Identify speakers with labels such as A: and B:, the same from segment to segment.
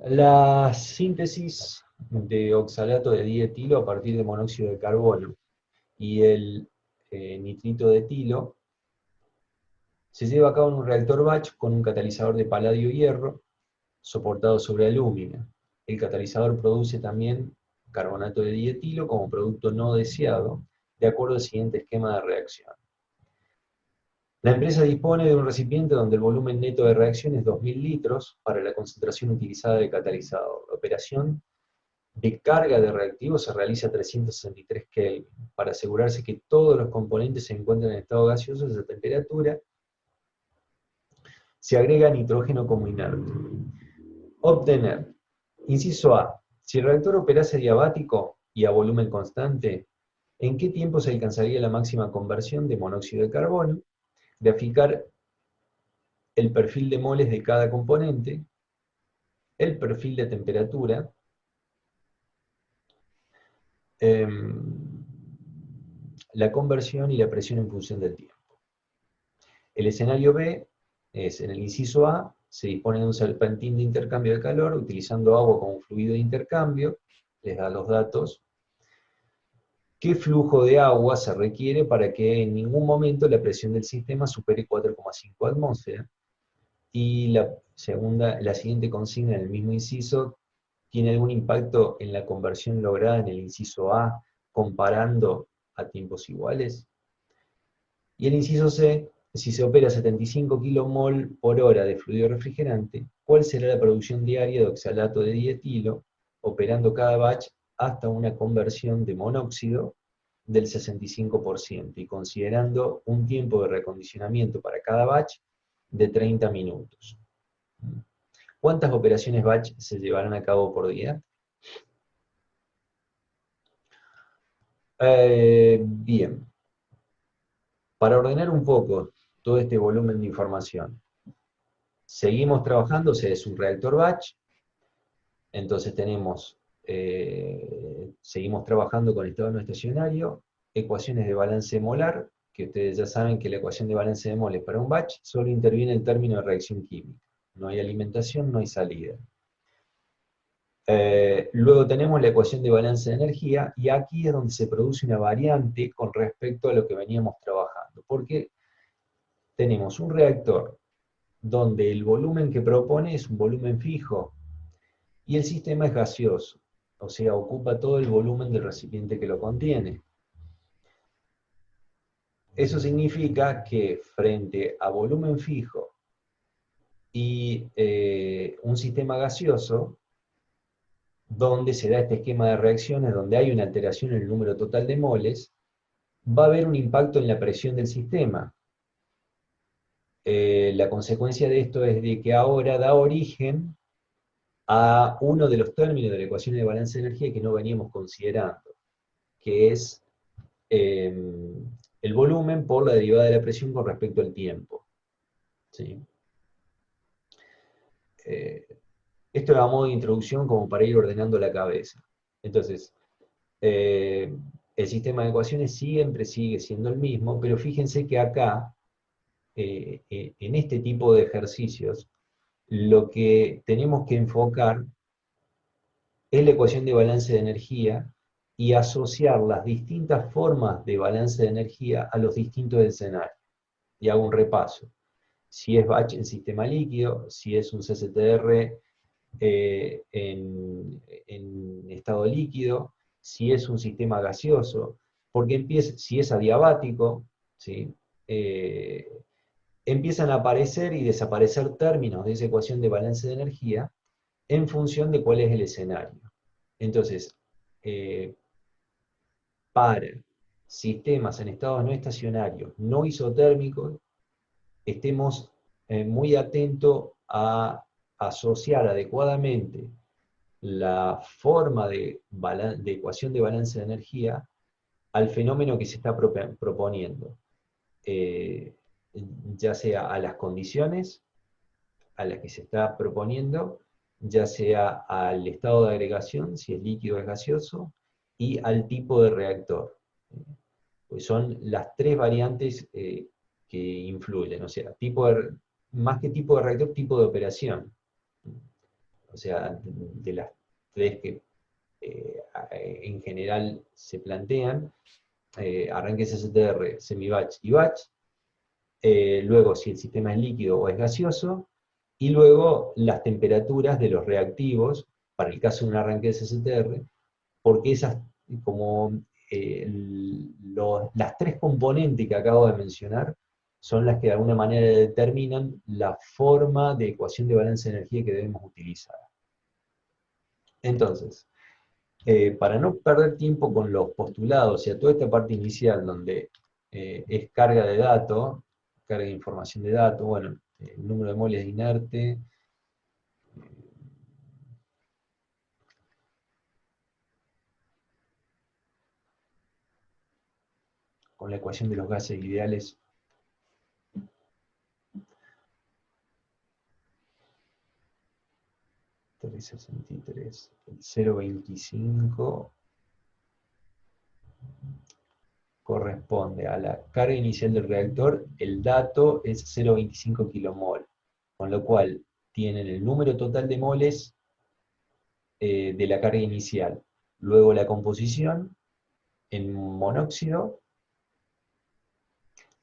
A: La síntesis de oxalato de dietilo a partir de monóxido de carbono y el nitrito de etilo se lleva a cabo en un reactor batch con un catalizador de paladio-hierro soportado sobre alúmina. El catalizador produce también carbonato de dietilo como producto no deseado, de acuerdo al siguiente esquema de reacción. La empresa dispone de un recipiente donde el volumen neto de reacción es 2000 litros para la concentración utilizada del catalizador. La operación de carga de reactivos se realiza a 363 Kelvin para asegurarse que todos los componentes se encuentran en estado gaseoso a esa temperatura. Se agrega nitrógeno como inerte. Obtener. Inciso A. Si el reactor operase diabático y a volumen constante, ¿en qué tiempo se alcanzaría la máxima conversión de monóxido de carbono? Graficar el perfil de moles de cada componente, el perfil de temperatura, la conversión y la presión en función del tiempo. El escenario B es, en el inciso A, se dispone de un serpentín de intercambio de calor utilizando agua como fluido de intercambio, les da los datos. ¿Qué flujo de agua se requiere para que en ningún momento la presión del sistema supere 4,5 atmósferas? Y la siguiente consigna en el mismo inciso, ¿tiene algún impacto en la conversión lograda en el inciso A comparando a tiempos iguales? Y el inciso C, si se opera 75 kmol por hora de fluido refrigerante, ¿cuál será la producción diaria de oxalato de dietilo, operando cada batch hasta una conversión de monóxido del 65% y considerando un tiempo de reacondicionamiento para cada batch de 30 minutos? ¿Cuántas operaciones batch se llevarán a cabo por día? Bien, para ordenar un poco todo este volumen de información, seguimos trabajando, o sea, es un reactor batch, entonces seguimos trabajando con estado no estacionario, ecuaciones de balance molar, que ustedes ya saben que la ecuación de balance de moles para un batch solo interviene el término de reacción química. No hay alimentación, no hay salida. Luego tenemos la ecuación de balance de energía, y aquí es donde se produce una variante con respecto a lo que veníamos trabajando, porque tenemos un reactor donde el volumen que propone es un volumen fijo, y el sistema es gaseoso, o sea, ocupa todo el volumen del recipiente que lo contiene. Eso significa que frente a volumen fijo y un sistema gaseoso, donde se da este esquema de reacciones, donde hay una alteración en el número total de moles, va a haber un impacto en la presión del sistema. La consecuencia de esto es de que ahora da origen a uno de los términos de la ecuación de balance de energía que no veníamos considerando, que es el volumen por la derivada de la presión con respecto al tiempo. ¿Sí? Eh, Esto era a modo de introducción como para ir ordenando la cabeza. Entonces, el sistema de ecuaciones siempre sigue siendo el mismo, pero fíjense que acá, en este tipo de ejercicios, lo que tenemos que enfocar es la ecuación de balance de energía y asociar las distintas formas de balance de energía a los distintos escenarios. Y hago un repaso. Si es batch en sistema líquido, si es un CCTR en estado líquido, si es un sistema gaseoso, porque si es adiabático, ¿sí? Empiezan a aparecer y desaparecer términos de esa ecuación de balance de energía en función de cuál es el escenario. Entonces, eh, para sistemas en estados no estacionarios, no isotérmicos, estemos muy atentos a asociar adecuadamente la forma de ecuación de balance de energía al fenómeno que se está proponiendo, eh, ya sea a las condiciones a las que se está proponiendo, ya sea al estado de agregación, si es líquido o es gaseoso, y al tipo de reactor. Pues son las tres variantes que influyen, o sea, más que tipo de reactor, tipo de operación. sea, de las tres que en general se plantean, arranque STR, semi-batch y batch, luego si el sistema es líquido o es gaseoso, y luego las temperaturas de los reactivos, para el caso de un arranque de STR, porque esas, como las tres componentes que acabo de mencionar, son las que de alguna manera determinan la forma de ecuación de balance de energía que debemos utilizar. Entonces, para no perder tiempo con los postulados, o sea, toda esta parte inicial donde es carga de datos, carga de información de datos, bueno, el número de moles de inerte, con la ecuación de los gases ideales, el 0,25 corresponde a la carga inicial del reactor, el dato es 0,25 kilomol, con lo cual tienen el número total de moles de la carga inicial. Luego la composición en monóxido,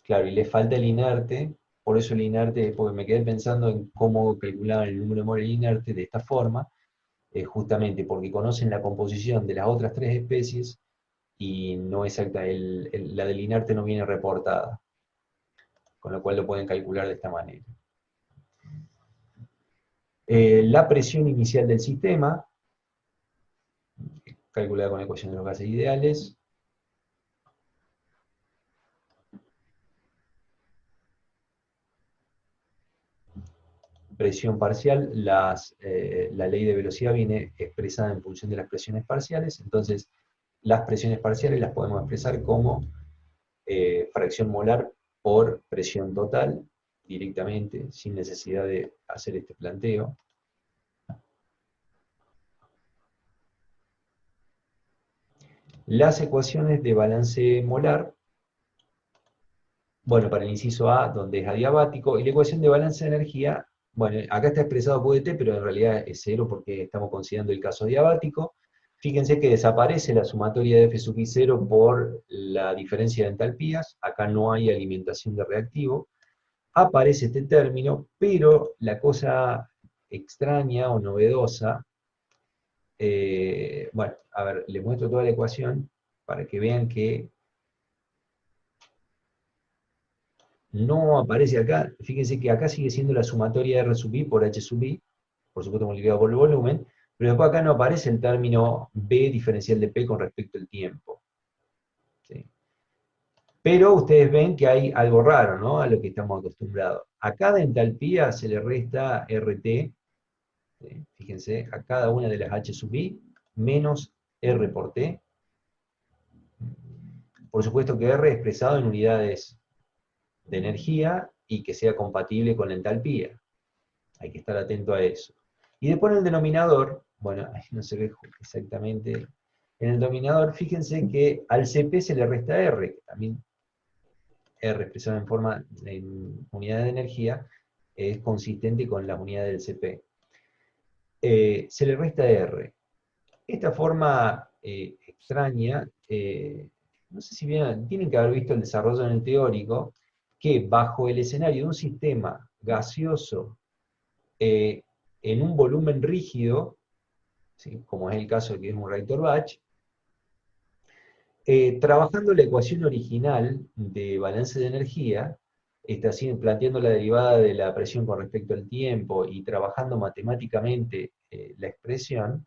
A: claro, y le falta el inerte, por eso el inerte, porque me quedé pensando en cómo calculaban el número de moles inerte de esta forma, justamente porque conocen la composición de las otras tres especies y no exacta, la del inerte no viene reportada, con lo cual lo pueden calcular de esta manera. La presión inicial del sistema, calculada con la ecuación de los gases ideales. Presión parcial, la ley de velocidad viene expresada en función de las presiones parciales, entonces las presiones parciales las podemos expresar como fracción molar por presión total, directamente, sin necesidad de hacer este planteo. Las ecuaciones de balance molar, bueno, para el inciso A, donde es adiabático, y la ecuación de balance de energía, bueno, acá está expresado QDT, pero en realidad es cero porque estamos considerando el caso adiabático. Fíjense que desaparece la sumatoria de F sub I 0 por la diferencia de entalpías, acá no hay alimentación de reactivo. Aparece este término, pero la cosa extraña o novedosa, bueno, a ver, les muestro toda la ecuación para que vean que no aparece acá. Fíjense que acá sigue siendo la sumatoria de R sub I por H sub I, por supuesto multiplicado por el volumen, pero después acá no aparece el término B diferencial de P con respecto al tiempo. ¿Sí? Pero ustedes ven que hay algo raro, ¿no? A lo que estamos acostumbrados. A cada entalpía se le resta RT, ¿sí? Fíjense, a cada una de las H sub I, menos R por T. Por supuesto que R expresado en unidades de energía y que sea compatible con la entalpía. Hay que estar atento a eso. Y después en el denominador, bueno, no se ve exactamente, en el denominador fíjense que al CP se le resta R, que también R expresado en forma en unidad de energía es consistente con las unidades del CP. Se le resta R. Esta forma extraña, no sé si bien, tienen que haber visto el desarrollo en el teórico, que bajo el escenario de un sistema gaseoso en un volumen rígido, ¿sí? Como es el caso de que es un reactor batch, trabajando la ecuación original de balance de energía, así, planteando la derivada de la presión con respecto al tiempo y trabajando matemáticamente la expresión,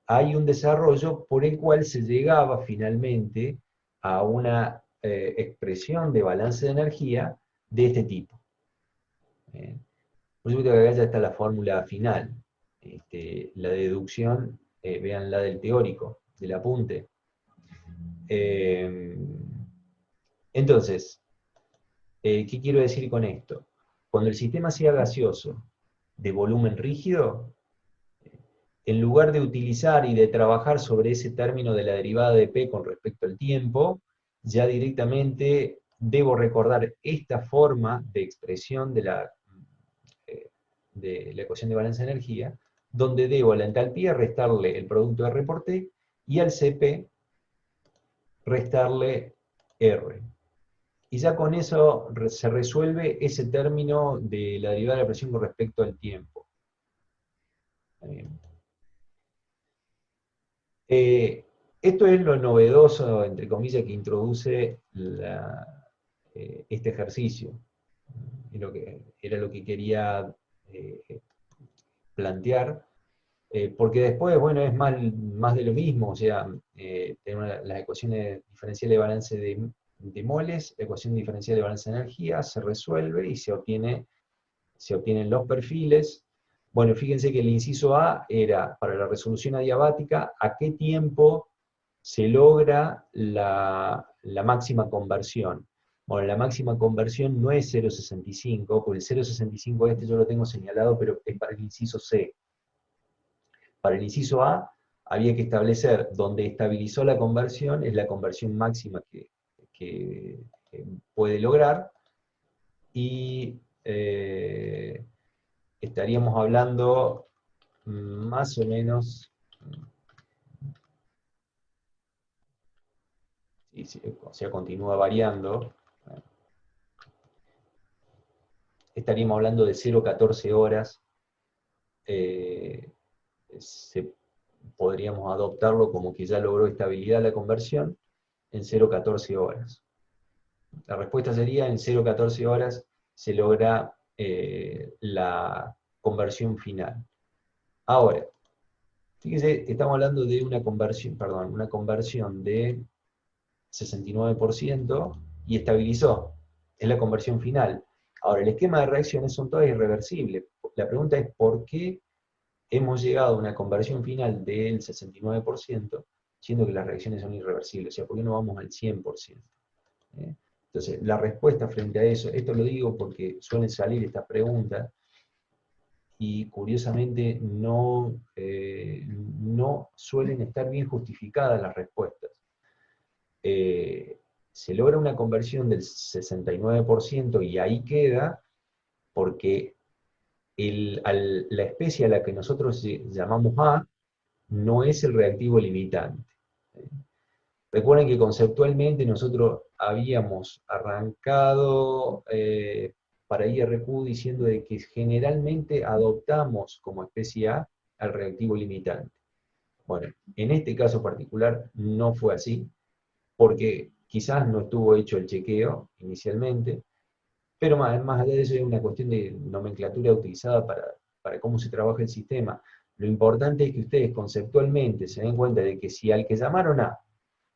A: hay un desarrollo por el cual se llegaba finalmente a una expresión de balance de energía de este tipo. Por supuesto que acá ya está la fórmula final. La deducción, vean la del teórico, del apunte. Entonces, ¿qué quiero decir con esto? Cuando el sistema sea gaseoso de volumen rígido, en lugar de utilizar y de trabajar sobre ese término de la derivada de P con respecto al tiempo, ya directamente debo recordar esta forma de expresión de la ecuación de balance de energía donde debo a la entalpía restarle el producto R por T y al CP restarle R. Y ya con eso se resuelve ese término de la derivada de la presión con respecto al tiempo. Esto es lo novedoso, entre comillas, que introduce este ejercicio. Era lo que quería plantear, porque después, bueno, es más de lo mismo, o sea, tenemos las ecuaciones diferenciales de balance de moles, la ecuación diferencial de balance de energía, se resuelve y se obtienen los perfiles. Bueno, fíjense que el inciso A era para la resolución adiabática, ¿a qué tiempo se logra la máxima conversión? Bueno, la máxima conversión no es 0,65, porque el 0,65 este yo lo tengo señalado, pero es para el inciso C. Para el inciso A había que establecer donde estabilizó la conversión, es la conversión máxima que puede lograr, y estaríamos hablando más o menos, o sea, continúa variando, estaríamos hablando de 0,14 horas, podríamos adoptarlo como que ya logró estabilidad la conversión en 0,14 horas. La respuesta sería en 0,14 horas se logra la conversión final. Ahora, fíjense, estamos hablando de una conversión de 69% y estabilizó. Es la conversión final. Ahora, el esquema de reacciones son todas irreversibles. La pregunta es ¿por qué hemos llegado a una conversión final del 69%, siendo que las reacciones son irreversibles? O sea, ¿por qué no vamos al 100%? Entonces, la respuesta frente a eso, esto lo digo porque suelen salir estas preguntas, y curiosamente no suelen estar bien justificadas las respuestas. Se logra una conversión del 69% y ahí queda porque la especie a la que nosotros llamamos A no es el reactivo limitante. Recuerden que conceptualmente nosotros habíamos arrancado para IRQ diciendo de que generalmente adoptamos como especie A al reactivo limitante. Bueno, en este caso particular no fue así, porque quizás no estuvo hecho el chequeo inicialmente, pero más allá de eso es una cuestión de nomenclatura utilizada para cómo se trabaja el sistema. Lo importante es que ustedes conceptualmente se den cuenta de que si al que llamaron A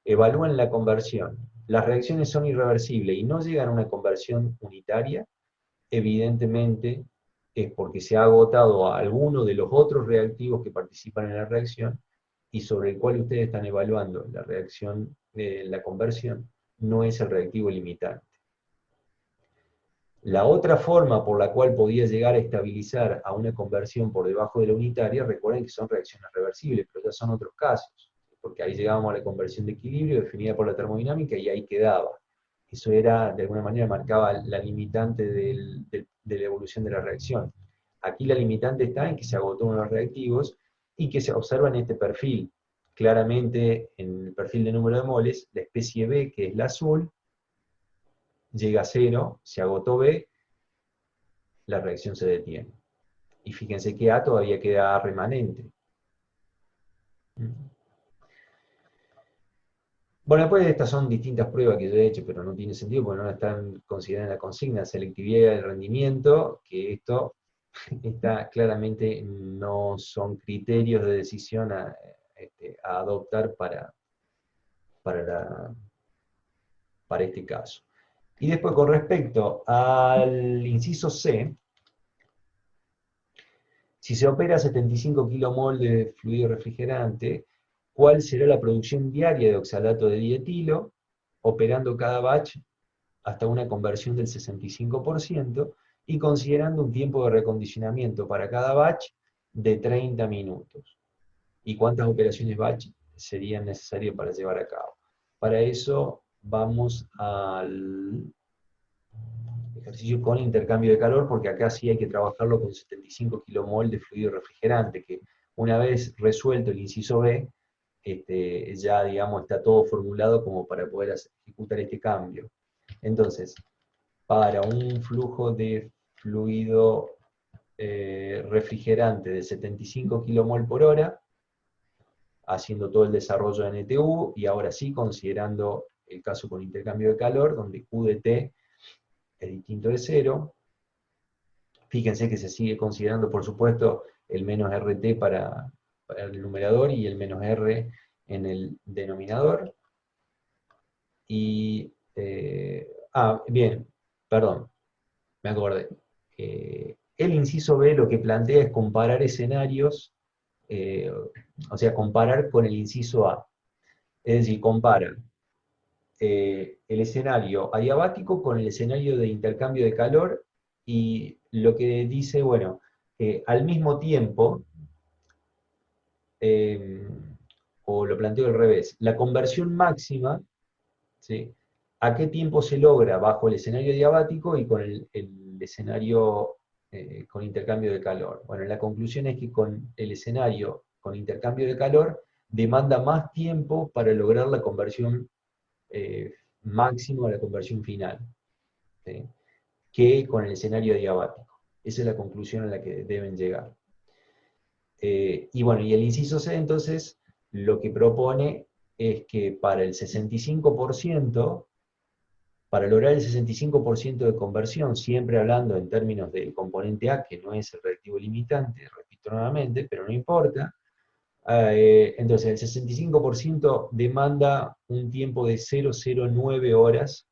A: evalúan la conversión, las reacciones son irreversibles y no llegan a una conversión unitaria, evidentemente es porque se ha agotado a alguno de los otros reactivos que participan en la reacción y sobre el cual ustedes están evaluando la reacción, la conversión, no es el reactivo limitante. La otra forma por la cual podía llegar a estabilizar a una conversión por debajo de la unitaria, recuerden que son reacciones reversibles, pero ya son otros casos, porque ahí llegábamos a la conversión de equilibrio definida por la termodinámica y ahí quedaba. Eso era, de alguna manera, marcaba la limitante de la evolución de la reacción. Aquí la limitante está en que se agotó uno de los reactivos y que se observa en este perfil. Claramente, en el perfil de número de moles, la especie B, que es la azul, llega a 0, se agotó B, la reacción se detiene. Y fíjense que A todavía queda remanente. Bueno, después estas son distintas pruebas que yo he hecho, pero no tiene sentido porque no están consideradas en la consigna, selectividad y el rendimiento, que esto claramente no son criterios de decisión a adoptar para este caso. Y después, con respecto al inciso C, si se opera 75 kmol de fluido refrigerante, ¿cuál será la producción diaria de oxalato de dietilo, operando cada batch hasta una conversión del 65% y considerando un tiempo de recondicionamiento para cada batch de 30 minutos? ¿Y cuántas operaciones batch serían necesarias para llevar a cabo? Para eso vamos al ejercicio con intercambio de calor, porque acá sí hay que trabajarlo con 75 kmol de fluido refrigerante, que una vez resuelto el inciso B, ya digamos está todo formulado como para poder ejecutar este cambio. Entonces, para un flujo de fluido refrigerante de 75 kmol por hora, haciendo todo el desarrollo de NTU, y ahora sí considerando el caso con intercambio de calor, donde Q de T es distinto de cero. Fíjense que se sigue considerando, por supuesto, el menos RT para el numerador y el menos R en el denominador. Y, bien, perdón, me acordé. El inciso B lo que plantea es comparar escenarios, o sea, comparar con el inciso A. Es decir, compara el escenario adiabático con el escenario de intercambio de calor, y lo que dice, bueno, al mismo tiempo, eh, o lo planteo al revés, la conversión máxima, ¿sí? ¿A qué tiempo se logra bajo el escenario diabático y con el escenario con intercambio de calor? Bueno, la conclusión es que con el escenario con intercambio de calor demanda más tiempo para lograr la conversión máxima, la conversión final, ¿sí? Que con el escenario diabático. Esa es la conclusión a la que deben llegar. Y bueno, y el inciso C entonces lo que propone es que para el 65%, para lograr el 65% de conversión, siempre hablando en términos del componente A, que no es el reactivo limitante, repito nuevamente, pero no importa, entonces el 65% demanda un tiempo de 0,09 horas,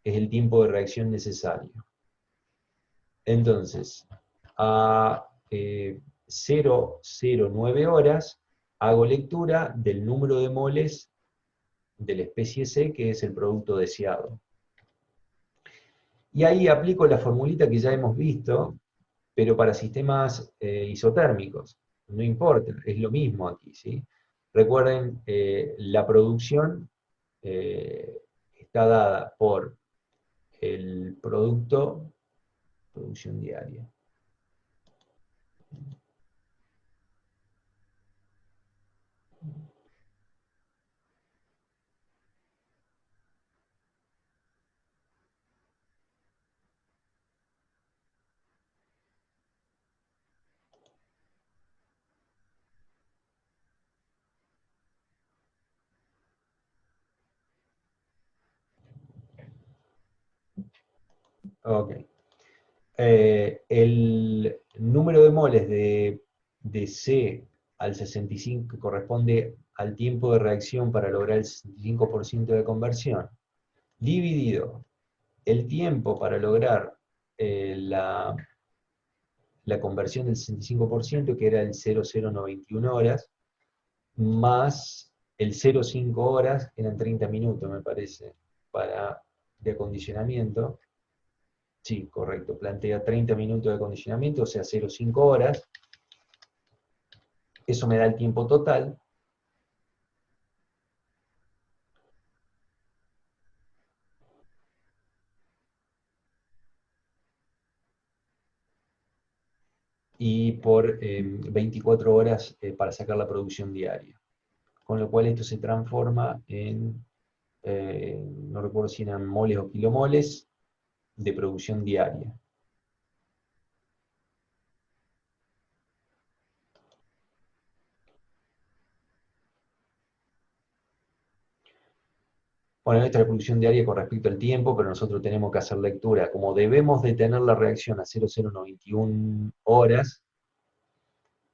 A: es el tiempo de reacción necesario. Entonces, a 0,09 horas hago lectura del número de moles de la especie C, que es el producto deseado. Y ahí aplico la formulita que ya hemos visto, pero para sistemas isotérmicos. No importa, es lo mismo aquí, ¿sí? Recuerden, la producción está dada por el producción diaria. Ok. El número de moles de C al 65 corresponde al tiempo de reacción para lograr el 65% de conversión, dividido el tiempo para lograr la conversión del 65%, que era el 0,091 horas, más el 0,5 horas, que eran 30 minutos, me parece, de acondicionamiento. Sí, correcto, plantea 30 minutos de acondicionamiento, o sea, 0,5 horas. Eso me da el tiempo total. Y por 24 horas para sacar la producción diaria. Con lo cual esto se transforma en, no recuerdo si eran moles o kilomoles, de producción diaria. Bueno, esta es la producción diaria con respecto al tiempo, pero nosotros tenemos que hacer lectura. Como debemos de tener la reacción a 0,091 horas,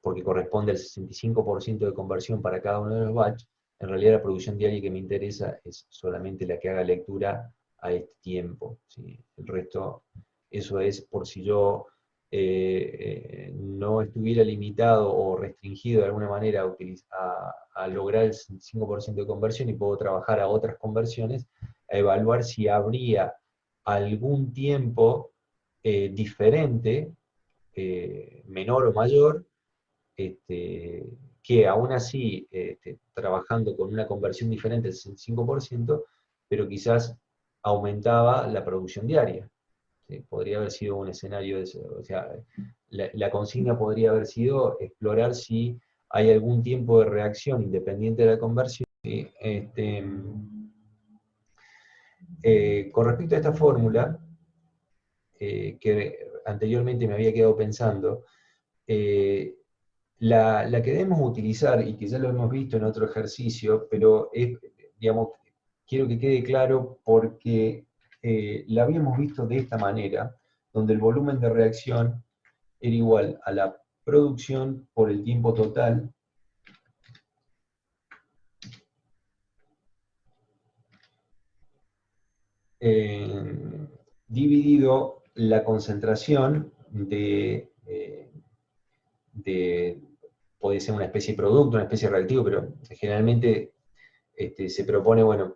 A: porque corresponde al 65% de conversión para cada uno de los batch, en realidad la producción diaria que me interesa es solamente la que haga lectura a este tiempo, ¿sí? El resto, eso es por si yo no estuviera limitado o restringido de alguna manera a lograr el 65% de conversión y puedo trabajar a otras conversiones, a evaluar si habría algún tiempo diferente, menor o mayor, que aún así, trabajando con una conversión diferente del 65%, pero quizás aumentaba la producción diaria. ¿sí? Podría haber sido un escenario de eso. O sea, la consigna podría haber sido explorar si hay algún tiempo de reacción independiente de la conversión. ¿Sí? Con respecto a esta fórmula, que anteriormente me había quedado pensando, la que debemos utilizar, y que ya lo hemos visto en otro ejercicio, pero es, digamos, quiero que quede claro porque la habíamos visto de esta manera, donde el volumen de reacción era igual a la producción por el tiempo total dividido la concentración de, puede ser una especie de producto, una especie de reactivo, pero generalmente se propone, bueno,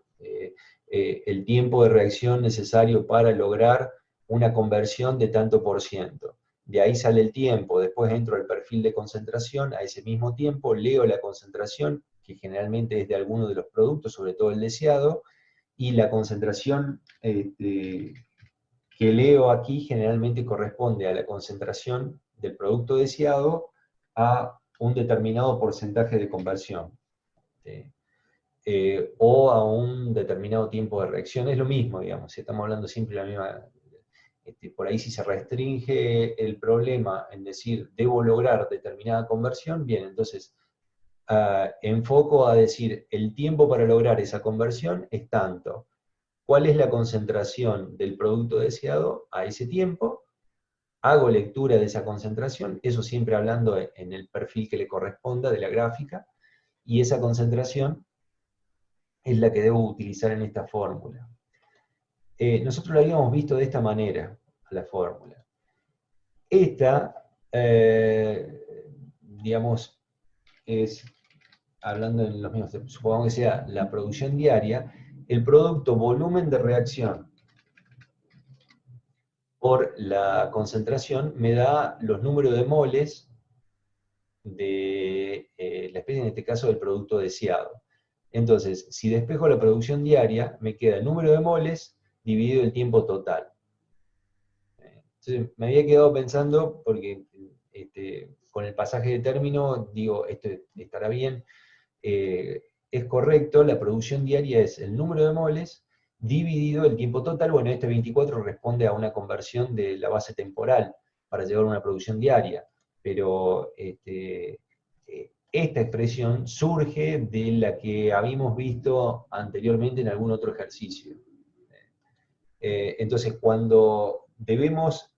A: el tiempo de reacción necesario para lograr una conversión de tanto por ciento. De ahí sale el tiempo, después entro al perfil de concentración, a ese mismo tiempo leo la concentración, que generalmente es de alguno de los productos, sobre todo el deseado, y la concentración que leo aquí generalmente corresponde a la concentración del producto deseado a un determinado porcentaje de conversión. ¿Sí? O a un determinado tiempo de reacción, es lo mismo, digamos, si estamos hablando siempre de la misma. Por ahí si se restringe el problema en decir, debo lograr determinada conversión, bien, entonces enfoco a decir, el tiempo para lograr esa conversión es tanto. ¿Cuál es la concentración del producto deseado a ese tiempo? Hago lectura de esa concentración, eso siempre hablando en el perfil que le corresponda de la gráfica, y esa concentración es la que debo utilizar en esta fórmula. Nosotros lo habíamos visto de esta manera, la fórmula. Esta, digamos, es, hablando en los mismos, supongamos que sea la producción diaria, el producto volumen de reacción por la concentración me da los números de moles de la especie, en este caso del producto deseado. Entonces, si despejo la producción diaria, me queda el número de moles dividido el tiempo total. Entonces, me había quedado pensando, porque con el pasaje de término, digo, esto estará bien, es correcto, la producción diaria es el número de moles dividido el tiempo total. Bueno, este 24 responde a una conversión de la base temporal para llevar a una producción diaria, pero esta expresión surge de la que habíamos visto anteriormente en algún otro ejercicio. Entonces, cuando debemos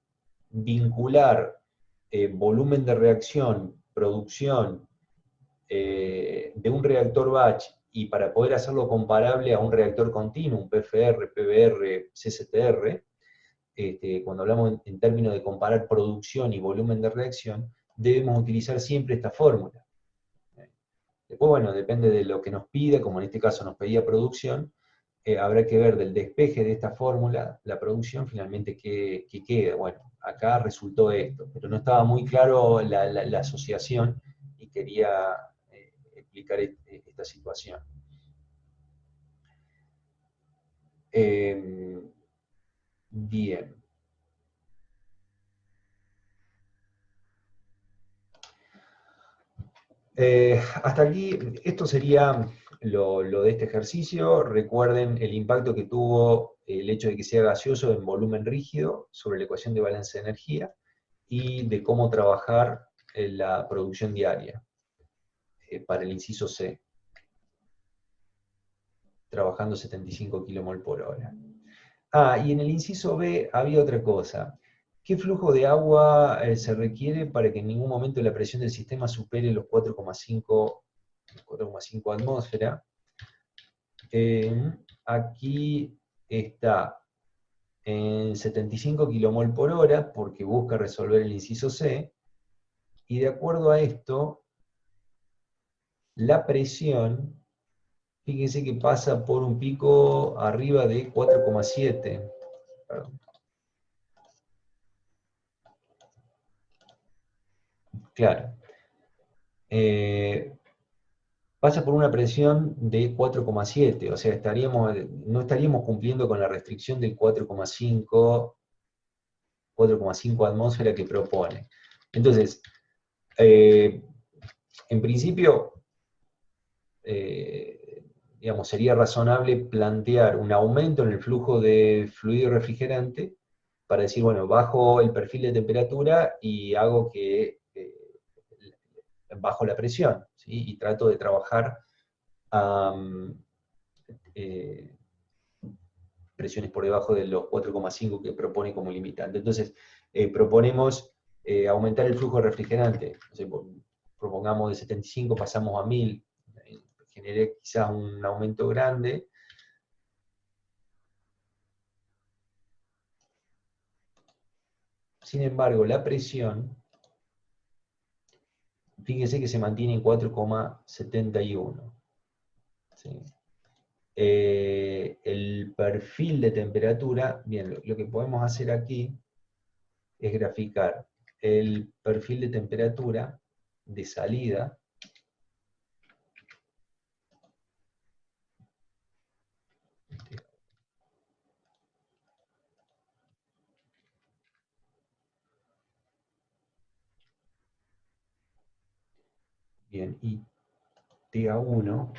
A: vincular volumen de reacción, producción de un reactor batch, y para poder hacerlo comparable a un reactor continuo, un PFR, PBR, CCTR, cuando hablamos en términos de comparar producción y volumen de reacción, debemos utilizar siempre esta fórmula. Después, bueno, depende de lo que nos pida, como en este caso nos pedía producción, habrá que ver del despeje de esta fórmula, la producción finalmente qué queda. Bueno, acá resultó esto, pero no estaba muy claro la asociación y quería explicar esta situación. Bien. Hasta aquí, esto sería lo de este ejercicio. Recuerden el impacto que tuvo el hecho de que sea gaseoso en volumen rígido sobre la ecuación de balance de energía y de cómo trabajar en la producción diaria para el inciso C, trabajando 75 kmol por hora. Y en el inciso B había otra cosa. ¿Qué flujo de agua se requiere para que en ningún momento la presión del sistema supere los 4,5 atmósferas? Aquí está en 75 kmol por hora, porque busca resolver el inciso C, y de acuerdo a esto, la presión, fíjense que pasa por un pico arriba de 4,7. Claro. Pasa por una presión de 4,7, o sea, no estaríamos cumpliendo con la restricción del 4,5 4,5 atmósferas que propone. Entonces, en principio, digamos, sería razonable plantear un aumento en el flujo de fluido refrigerante para decir, bueno, bajo el perfil de temperatura y hago que bajo la presión, ¿sí? Y trato de trabajar a presiones por debajo de los 4,5 que propone como limitante. Entonces, proponemos aumentar el flujo refrigerante. O sea, propongamos de 75, pasamos a 1000, genere quizás un aumento grande. Sin embargo, la presión, fíjense que se mantiene en 4,71. ¿Sí? El perfil de temperatura, bien, lo que podemos hacer aquí es graficar el perfil de temperatura de salida bien, y TA1.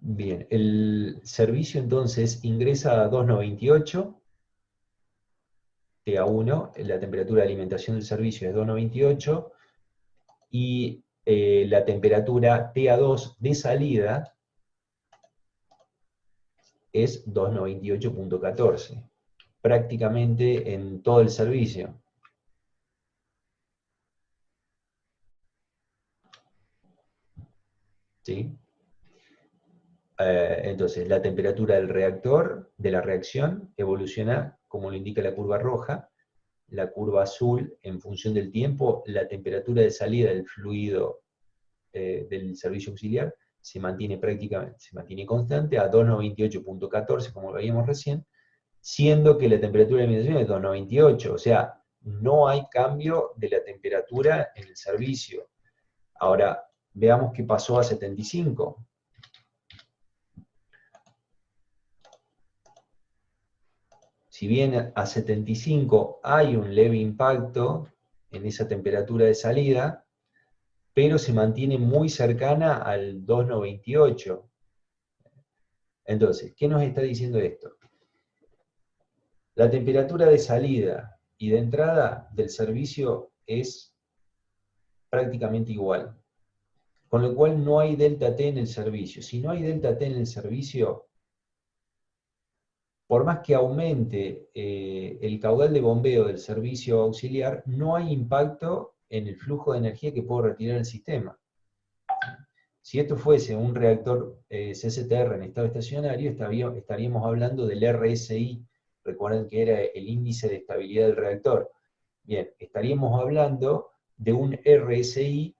A: Bien, el servicio entonces ingresa a 298, TA1, la temperatura de alimentación del servicio es 298, y la temperatura TA2 de salida es 298,14, prácticamente en todo el servicio. ¿Sí? Entonces, la temperatura del reactor, de la reacción, evoluciona como lo indica la curva roja, la curva azul, en función del tiempo, la temperatura de salida del fluido del servicio auxiliar se mantiene prácticamente, se mantiene constante a 298,14, como lo veíamos recién, siendo que la temperatura de alimentación es 298, o sea, no hay cambio de la temperatura en el servicio. Ahora, veamos qué pasó a 75. Si bien a 75 hay un leve impacto en esa temperatura de salida, pero se mantiene muy cercana al 298. Entonces, ¿qué nos está diciendo esto? La temperatura de salida y de entrada del servicio es prácticamente igual, con lo cual no hay delta T en el servicio. Si no hay delta T en el servicio, por más que aumente el caudal de bombeo del servicio auxiliar, no hay impacto en el flujo de energía que puedo retirar del sistema. Si esto fuese un reactor CCTR en estado estacionario, estaríamos hablando del RSI. Recuerden que era el índice de estabilidad del reactor. Bien, estaríamos hablando de un RSI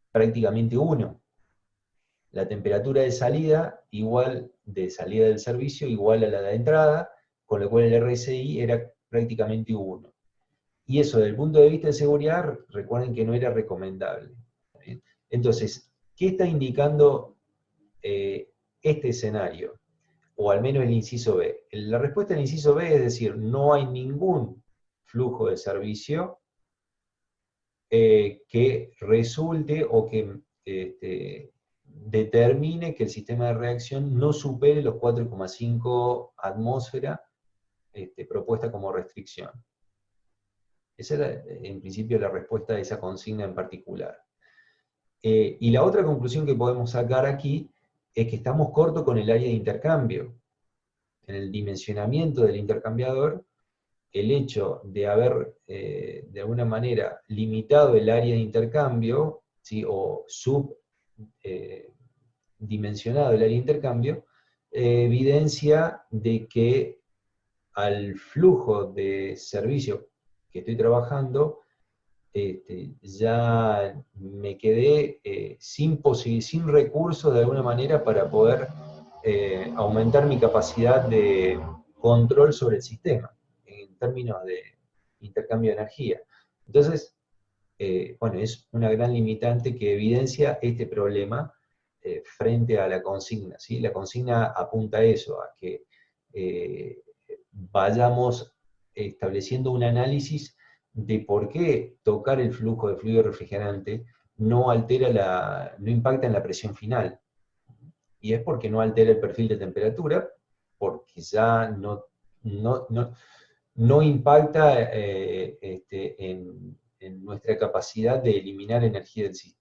A: prácticamente 1. La temperatura de salida del servicio igual a la de entrada, con lo cual el RSI era prácticamente 1. Y eso, desde el punto de vista de seguridad, recuerden que no era recomendable. Entonces, ¿qué está indicando este escenario? O al menos el inciso B. La respuesta del inciso B es decir, no hay ningún flujo de servicio que resulte o que determine que el sistema de reacción no supere los 4,5 atmósferas propuesta como restricción. Esa era, en principio, la respuesta a esa consigna en particular. Y la otra conclusión que podemos sacar aquí es que estamos cortos con el área de intercambio. En el dimensionamiento del intercambiador, el hecho de haber, de alguna manera, limitado el área de intercambio, ¿sí? O subdimensionado el área de intercambio, evidencia de que al flujo de servicio que estoy trabajando, ya me quedé sin recursos de alguna manera para poder aumentar mi capacidad de control sobre el sistema, en términos de intercambio de energía. Entonces, bueno, es una gran limitante que evidencia este problema frente a la consigna, ¿sí? La consigna apunta a eso, a que vayamos estableciendo un análisis de por qué tocar el flujo de fluido refrigerante no impacta en la presión final. Y es porque no altera el perfil de temperatura, porque ya no impacta en nuestra capacidad de eliminar energía del sistema.